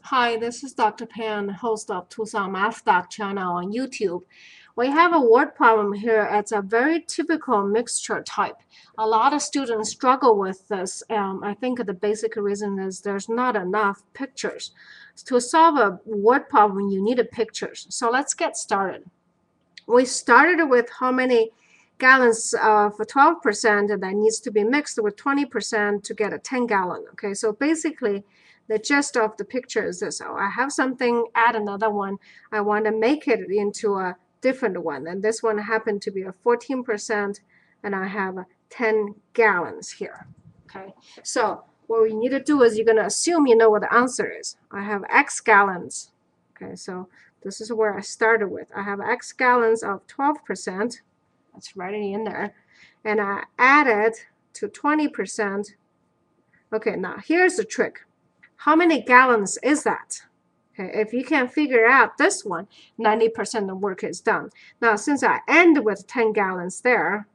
Hi, this is Dr. Pan, host of Tucson Math Doc channel on YouTube. We have a word problem here. It's a very typical mixture type. A lot of students struggle with this. I think the basic reason is there's not enough pictures. To solve a word problem, you need pictures. So let's get started. We started with how many gallons of 12% that needs to be mixed with 20% to get a 10 gallon. Okay, so basically the gist of the picture is this. Oh, I have something, add another one. I want to make it into a different one. And this one happened to be a 14%, and I have 10 gallons here. Okay, so what we need to do is you're going to assume you know what the answer is. I have X gallons. Okay, so this is where I started with. I have X gallons of 12%. That's right in there. And I added to 20%. Okay, now here's the trick. How many gallons is that? Okay, if you can figure out this one, 90% of the work is done. Now, since I end with 10 gallons there,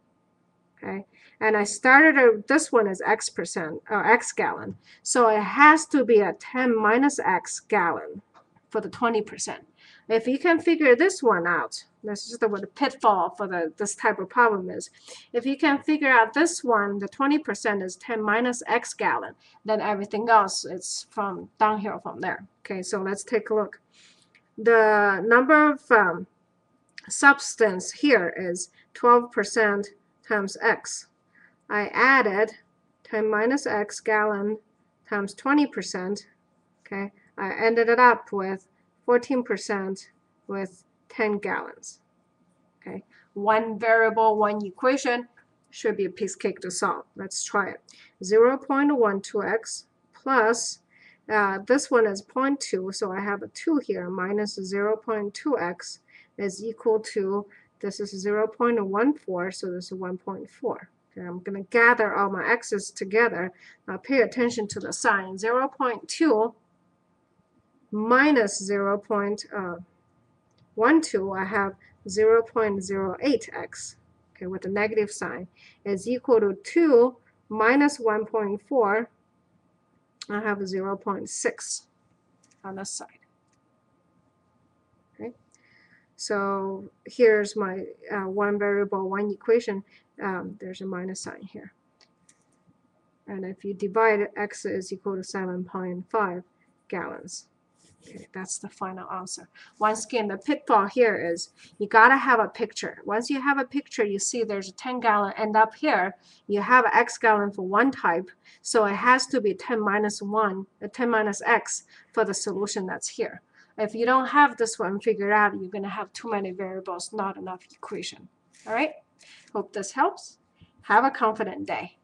okay, and I started, this one is X gallon. So it has to be a 10 minus X gallon for the 20%. If you can figure this one out, this is what the pitfall for this type of problem is. If you can figure out this one, the 20% is 10 minus X gallon, then everything else is from downhill from there. Okay, so let's take a look. The number of substance here is 12% times X. I added 10 minus X gallon times 20%. Okay, I ended it up with 14% with 10 gallons. Okay, one variable, one equation should be a piece of cake to solve. Let's try it. 0.12x plus, this one is 0.2, so I have a 2 here, minus 0.2x is equal to, this is 0.14, so this is 1.4. Okay, I'm going to gather all my x's together. Now pay attention to the sign. 0.2 minus 0.12, I have 0.08x, okay, with a negative sign, is equal to 2 minus 1.4, I have 0.6 on this side. Okay, so here's my one variable, one equation. There's a minus sign here. And if you divide it, x is equal to 7.5 gallons. Okay, that's the final answer. Once again, the pitfall here is you gotta have a picture. Once you have a picture, you see there's a 10 gallon, and up here you have X gallon for one type, so it has to be 10 minus 1, 10 minus X for the solution that's here. If you don't have this one figured out, you're gonna have too many variables, not enough equation. All right, hope this helps. Have a confident day.